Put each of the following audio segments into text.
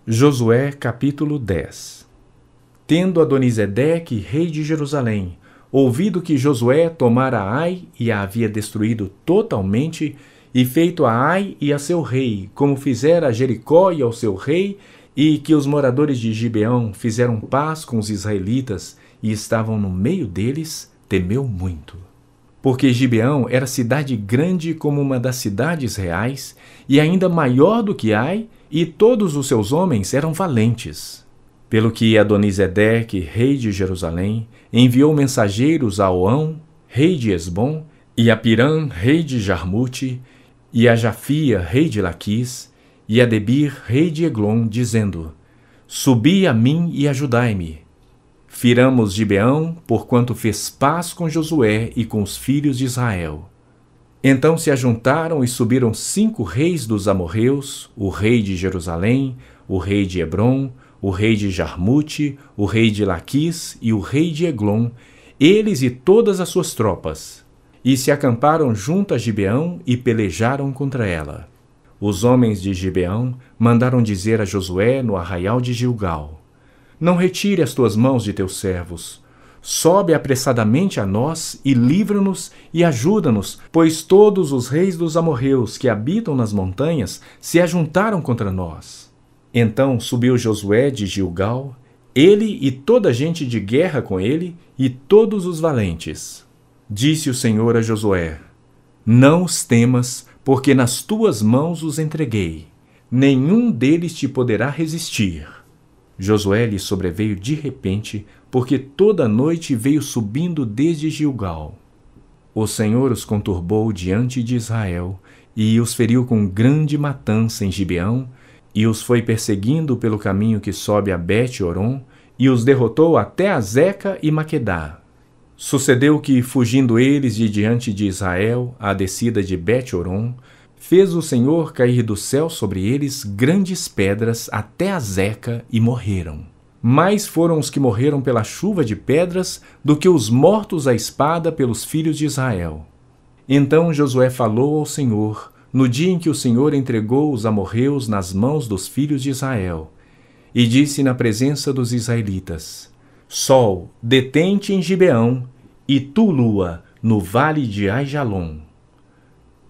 Josué capítulo 10. Tendo Adonisedeque, rei de Jerusalém, ouvido que Josué tomara Ai e a havia destruído totalmente, e feito a Ai e a seu rei, como fizera a Jericó e ao seu rei, e que os moradores de Gibeão fizeram paz com os israelitas e estavam no meio deles, temeu muito. Porque Gibeão era cidade grande como uma das cidades reais, e ainda maior do que Ai, e todos os seus homens eram valentes. Pelo que Adonisedeque, rei de Jerusalém, enviou mensageiros a Oão, rei de Esbom, e a Pirã, rei de Jarmute, e a Jafia, rei de Laquis, e a Debir, rei de Eglon, dizendo: Subi a mim e ajudai-me. Firamos Gibeão, porquanto fez paz com Josué e com os filhos de Israel. Então se ajuntaram e subiram 5 reis dos amorreus, o rei de Jerusalém, o rei de Hebrom, o rei de Jarmute, o rei de Laquis e o rei de Eglon, eles e todas as suas tropas. E se acamparam junto a Gibeão e pelejaram contra ela. Os homens de Gibeão mandaram dizer a Josué no arraial de Gilgal: Não retire as tuas mãos de teus servos. Sobe apressadamente a nós e livra-nos e ajuda-nos, pois todos os reis dos amorreus que habitam nas montanhas se ajuntaram contra nós. Então subiu Josué de Gilgal, ele e toda a gente de guerra com ele, e todos os valentes. Disse o Senhor a Josué: Não os temas, porque nas tuas mãos os entreguei. Nenhum deles te poderá resistir. Josué lhe sobreveio de repente, porque toda a noite veio subindo desde Gilgal. O Senhor os conturbou diante de Israel, e os feriu com grande matança em Gibeão, e os foi perseguindo pelo caminho que sobe a Bet-Horon, e os derrotou até Azeca e Maquedá. Sucedeu que, fugindo eles de diante de Israel, à descida de Bet-Horon, fez o Senhor cair do céu sobre eles grandes pedras até Azeca e morreram. Mais foram os que morreram pela chuva de pedras do que os mortos à espada pelos filhos de Israel. Então Josué falou ao Senhor, no dia em que o Senhor entregou os amorreus nas mãos dos filhos de Israel, e disse na presença dos israelitas: Sol, detente em Gibeão, e tu, lua, no vale de Aijalon.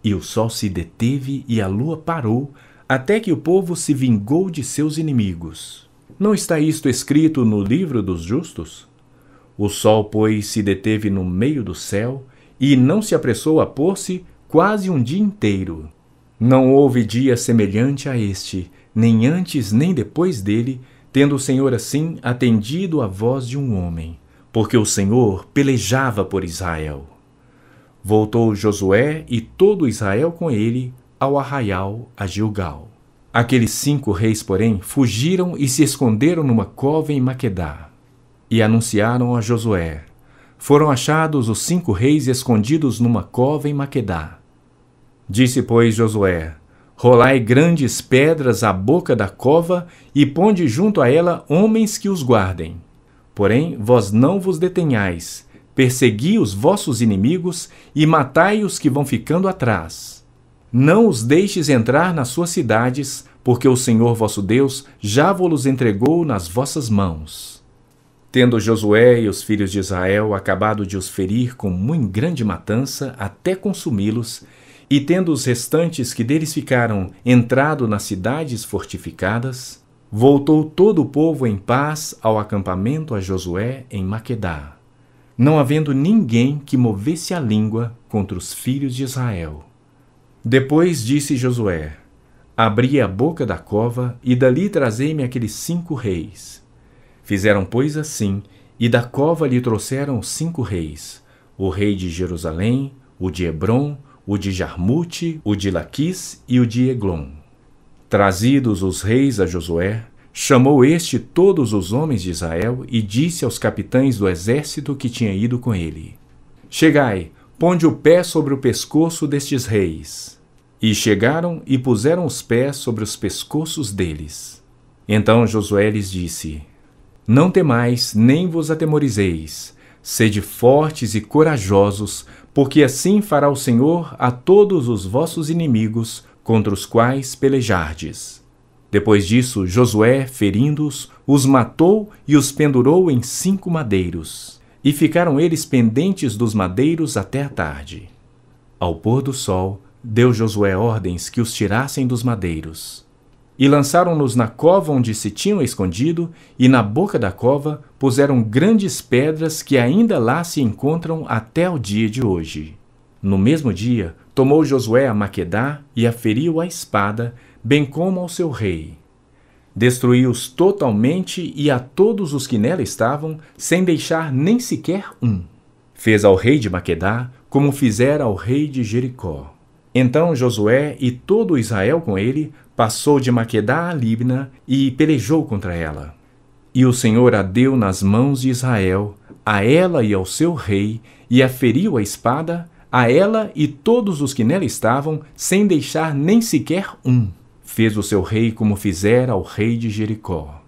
E o sol se deteve e a lua parou, até que o povo se vingou de seus inimigos. Não está isto escrito no livro dos justos? O sol, pois, se deteve no meio do céu, e não se apressou a pôr-se quase um dia inteiro. Não houve dia semelhante a este, nem antes nem depois dele, tendo o Senhor assim atendido à voz de um homem, porque o Senhor pelejava por Israel. Voltou Josué e todo Israel com ele ao arraial a Gilgal. Aqueles 5 reis, porém, fugiram e se esconderam numa cova em Maquedá. E anunciaram a Josué: Foram achados os 5 reis escondidos numa cova em Maquedá. Disse, pois, Josué: Rolai grandes pedras à boca da cova e ponde junto a ela homens que os guardem. Porém, vós não vos detenhais, persegui os vossos inimigos e matai os que vão ficando atrás. Não os deixes entrar nas suas cidades, porque o Senhor vosso Deus já vos entregou nas vossas mãos. Tendo Josué e os filhos de Israel acabado de os ferir com muito grande matança até consumi-los, e tendo os restantes que deles ficaram entrado nas cidades fortificadas, voltou todo o povo em paz ao acampamento a Josué em Maquedá, não havendo ninguém que movesse a língua contra os filhos de Israel. Depois disse Josué: Abri a boca da cova, e dali trazei-me aqueles 5 reis. Fizeram, pois, assim, e da cova lhe trouxeram 5 reis, o rei de Jerusalém, o de Hebrom, o de Jarmute, o de Laquis e o de Eglon. Trazidos os reis a Josué, chamou este todos os homens de Israel e disse aos capitães do exército que tinha ido com ele: Chegai, ponde o pé sobre o pescoço destes reis. E chegaram e puseram os pés sobre os pescoços deles. Então Josué lhes disse: Não temais, nem vos atemorizeis. Sede fortes e corajosos, porque assim fará o Senhor a todos os vossos inimigos contra os quais pelejardes. Depois disso, Josué, ferindo-os, os matou e os pendurou em 5 madeiros. E ficaram eles pendentes dos madeiros até a tarde. Ao pôr do sol, deu Josué ordens que os tirassem dos madeiros. E lançaram-nos na cova onde se tinham escondido, e na boca da cova puseram grandes pedras que ainda lá se encontram até o dia de hoje. No mesmo dia, tomou Josué a Maquedá e a feriu à espada, bem como ao seu rei. Destruiu-os totalmente e a todos os que nela estavam, sem deixar nem sequer um. Fez ao rei de Maquedá como fizera ao rei de Jericó. Então Josué e todo Israel com ele passou de Maquedá a Libna e pelejou contra ela. E o Senhor a deu nas mãos de Israel, a ela e ao seu rei, e a feriu à espada, a ela e todos os que nela estavam, sem deixar nem sequer um. Fez o seu rei como fizera ao rei de Jericó.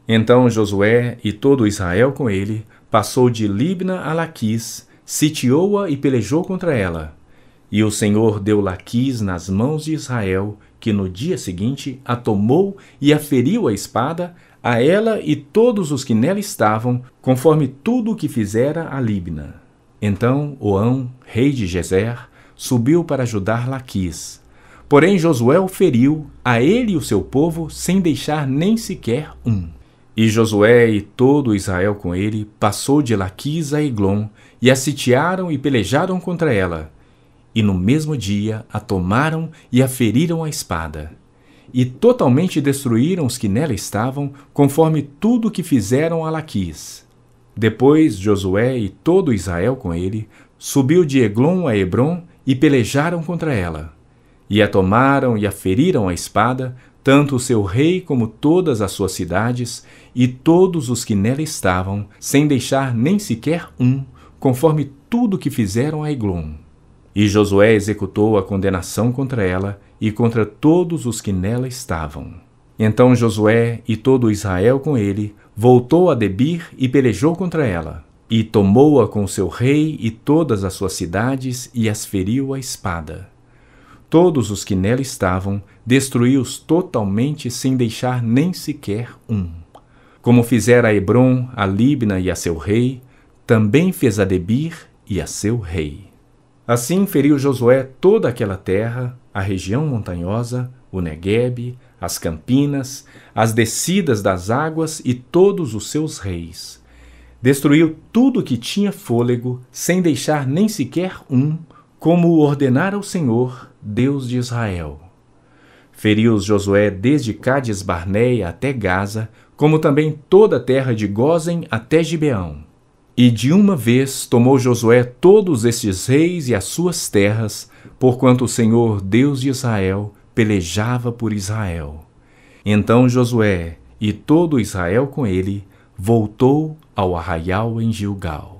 Então Josué e todo Israel com ele passou de Libna a Laquis, sitiou-a e pelejou contra ela. E o Senhor deu Laquis nas mãos de Israel, que no dia seguinte a tomou e a feriu à espada, a ela e todos os que nela estavam, conforme tudo o que fizera a Libna. Então Oão, rei de Gezer, subiu para ajudar Laquis. Porém Josué o feriu, a ele e o seu povo, sem deixar nem sequer um. E Josué e todo Israel com ele passou de Laquis a Eglon, e a sitiaram e pelejaram contra ela. E no mesmo dia a tomaram e a feriram à espada. E totalmente destruíram os que nela estavam, conforme tudo o que fizeram a Laquis. Depois Josué e todo Israel com ele subiu de Eglon a Hebrom e pelejaram contra ela. E a tomaram e a feriram à espada, tanto o seu rei como todas as suas cidades, e todos os que nela estavam, sem deixar nem sequer um, conforme tudo que fizeram a Eglon. E Josué executou a condenação contra ela e contra todos os que nela estavam. Então Josué e todo Israel com ele voltou a Debir e pelejou contra ela, e tomou-a com seu rei e todas as suas cidades e as feriu à espada. Todos os que nela estavam, destruiu-os totalmente sem deixar nem sequer um. Como fizera a Hebrom, a Libna e a seu rei, também fez a Debir e a seu rei. Assim feriu Josué toda aquela terra, a região montanhosa, o Neguebe, as campinas, as descidas das águas e todos os seus reis. Destruiu tudo que tinha fôlego, sem deixar nem sequer um, como o ordenara o Senhor, Deus de Israel. Feriu-os Josué desde Cádiz Barneia até Gaza, como também toda a terra de Gósen até Gibeão. E de uma vez tomou Josué todos estes reis e as suas terras, porquanto o Senhor, Deus de Israel, pelejava por Israel. Então Josué e todo Israel com ele voltou ao arraial em Gilgal.